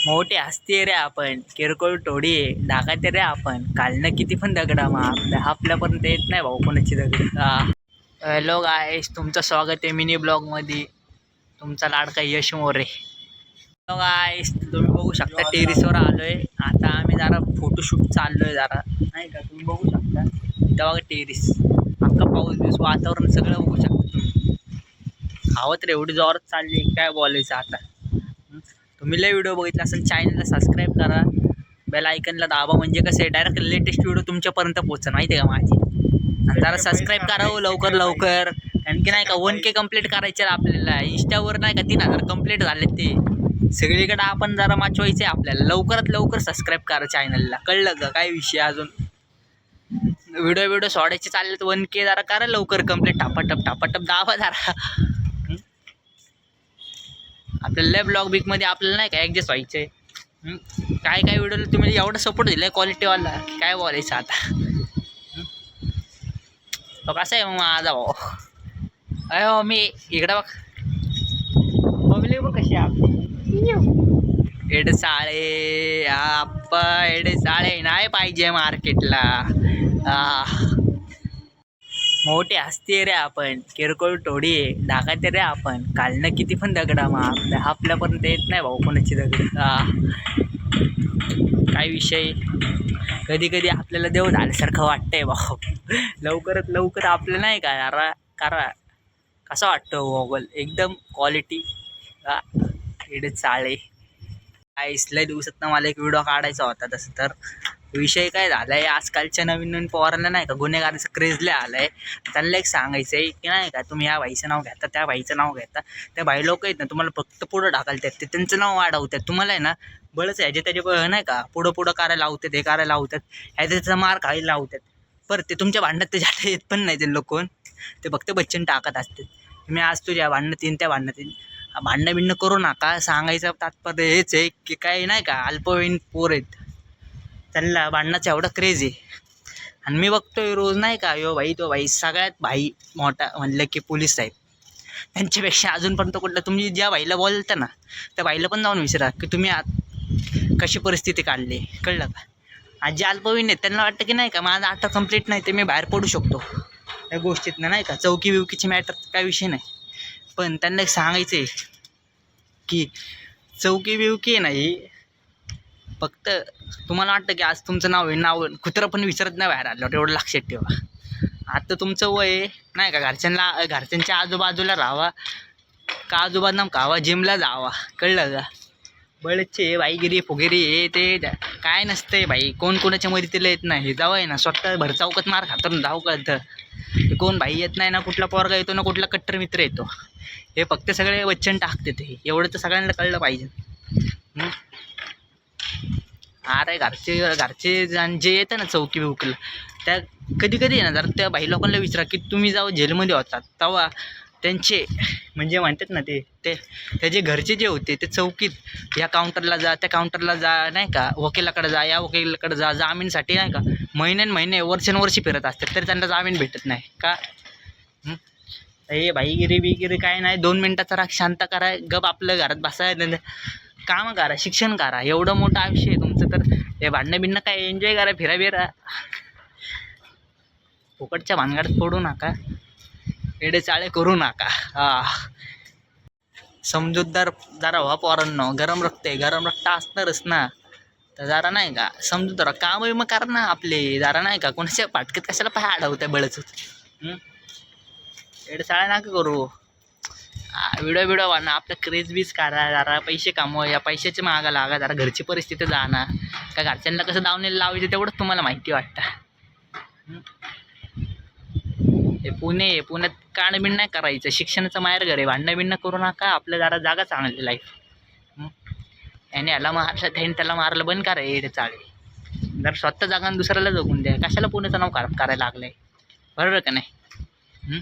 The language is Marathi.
मोठे हस्ती रे आपण, किरकोळ टोळी आहे ढाकाते रे आपण. कालनं किती पण दगडा मार आपल्यापर्यंत येत नाही भाऊ कोणाची दगड. हॅलो गायस, तुमचं स्वागत आहे मिनी ब्लॉगमध्ये. तुमचा लाडका यश मोरे. हॅलो गायस, तुम्ही बघू शकता टेरिसवर आलोय. आता आम्ही जरा फोटोशूट चाललोय जरा, नाही का? तुम्ही बघू शकता इथं बघा टेरिस, अख्खा पाऊस बिऊस वातावरण सगळं बघू शकता तुम्ही. हवं तर एवढी जोरात चालली, काय बोलायचं आता. तुम्ही लय व्हिडिओ बघितला असेल, चॅनलला सबस्क्राईब करा, बेल आयकनला दाबा, म्हणजे कसं आहे डायरेक्ट लेटेस्ट व्हिडिओ तुमच्यापर्यंत पोहोचन, माहिती आहे का माझी. आणि जरा सबस्क्राईब करा हो लवकर लवकर, आणखी नाही का 1K कंप्लीट करायचे आपल्याला. इंस्टावर नाही का 3000 कंप्लीट झाले ते सगळीकडे. आपण जरा माचवायचे आपल्याला, लवकरात लवकर सबस्क्राईब करा चॅनलला, कळलं का? काय विषय अजून व्हिडिओ सोडायचे चालले तर 1K जरा करा लवकर कंप्लीट, टापाटप दाबा जरा. आपल्याला लय ब्लॉग बिकमध्ये आपल्याला नाही का ॲडजस्ट व्हायचं आहे. काय काय व्हिडिओला तुम्ही एवढं सपोर्ट दिलं आहे क्वालिटीवाला, काय बोलायचं आता. तो कसं आहे मग माझा भाऊ. अयो मी इकडं बघ, बघले बघ कशी आपली एडे साळे. आप्पा एडे साळे नाही पाहिजे मार्केटला. मोठे हस्ती रे आपण, किरकोळ टोळी आहे ढाकाते रे आपण. कालनं किती पण दगडा मार आपल्यापर्यंत येत नाही भाऊ कोणाची दगड. काय विषय, कधी कधी आपल्याला देव झाल्यासारखं वाटतंय भाऊ. लवकरात लवकर आपलं नाही का यारा करा. कसं वाटतं मोबाईल एकदम क्वालिटी. एडे चाळे. काय लय दिवसात मला एक व्हिडिओ काढायचा होता. तसं तर विषय काय झाला आहे, आजकालच्या नवीन नवीन पोरांना नाही का गुन्हेगारीचं क्रेज लय आलं आहे. त्यांना एक सांगायचं आहे की नाही का, तुम्ही या भाईचं नाव घेता त्या भाईचं नाव घेता, त्या भाई लोक आहेत ना तुम्हाला फक्त पुढं ढाकलतात, ते त्यांचं नाव वाढवतात. तुम्हाला आहे ना बळच ह्याचे त्याचे नाही का पुढं करायला लावतात, हे करायला लावतात, ह्याचा त्याचा मार खायला लावतात. परत ते तुमच्या भांडणात ते जाता येत पण नाही ते लोक, ते फक्त बच्चन टाकत असतात. तुम्ही आज तुझ्या भांडणात येईन त्या भांडणात येईन, भांडणं बिंडणं करू नका. सांगायचं तात्पर्य हेच आहे की काही नाही का अल्पवयीन पोर आहेत, त्यांना भांडणाचा एवढा क्रेज आहे. आणि मी बघतोय रोज नाही का, यो भाई तो भाई, सगळ्यात भाई मोठा म्हणलं की पोलीस साहेब. त्यांच्यापेक्षा अजूनपर्यंत कुठलं तुम्ही ज्या भाईला बोलता ना त्या भाईला पण जाऊन विचारा की तुम्ही कशी परिस्थिती काढली, कळलं का? आज जे अल्पवयीन आहेत त्यांना वाटतं की नाही का माझं आता कंप्लीट नाही ते मी बाहेर पडू शकतो त्या गोष्टीतनं, नाही का? चौकी बिवकीची मॅटर काय विषय नाही, पण त्यांना एक सांगायचं आहे की चौकी बिवकी नाही. फक्त तुम्हाला वाटतं की आज तुमचं नाव कुत्रं पण विचारत नाही बाहेर आलं, एवढं लक्षात ठेवा. आता तुमचं वय नाही का, घरच्यांच्या आजूबाजूला राहावा का, आजूबाजूला खावा, जिमला जावा, कळलं का? बळचे बाईगिरी फुगिरी हे ते काय नसतंय भाई. कोण कोणाच्या मदतीला येत नाही. जावं आहे ना स्वतः भर चौकात मार खातर जाऊ कळतं. कोण भाई येत नाही ना, कुठला पोरगा येतो ना कुठला कट्टर मित्र येतो, हे फक्त सगळे वचन टाकते ते. एवढं तर सगळ्यांना कळलं पाहिजे. अरे घरचे जे येतं ना चौकी बिवकीला, त्या कधी कधी आहे ना जर त्या भाई लोकांना विचारा की तुम्ही जेव्हा जेलमध्ये होतात तेव्हा त्यांचे म्हणजे म्हणतात ना ते त्याचे घरचे जे होते ते चौकीत या काउंटरला जा त्या काउंटरला जा, नाही का, वकिलाकडे जा या वकिलाकडे जा, जामीनसाठी नाही का महिने वर्षानुवर्षी फिरत असतात तरी त्यांना जामीन भेटत नाही का? हे भाईगिरी बिगिरी काय नाही. 2 मिनटाचा राग शांत करा, गप आपलं घरात बसायला, काम करा, शिक्षण करा. एवढं मोठं आयुष्य आहे तुमचं, तर हे भांडणं बिणणं काय एन्जॉय करा, फिरा बिरा, फुकटच्या भानगडीत पडू नका, एडे चाळे करू नका. समजूतदार जरा व्हा पोरांनो. गरम रक्त असणारच ना, तर जरा नाही का समजूतदार काम मग करा ना आपले. जरा नाही का कोणाच्या फाटक्यात कशाला पाय अडवत्या बळच. एडे चाळे नका करू. व्हिडिओ वाढणं आपलं क्रेज बीज करा, जरा पैसे कमवा, या पैशाची मागा लागा, जरा घरची परिस्थिती जाणार का, घरच्यांना कसं दावणीला लावायचं तेवढंच तुम्हाला माहिती वाटतं. हे पुण्यात काणबिण नाही करायचं, शिक्षणाचं माहेर घर आहे. भांडणं बिणणं करू नका, आपलं जरा जागा चांगली लाईफ. याने याला मारलं त्याने त्याला मारलं, बंद करा एडे चाळे. जर स्वतः जागा दुसऱ्याला जगून द्या, कशाला पुण्याचं नाव खराब करायला लागलंय, बरोबर का नाही?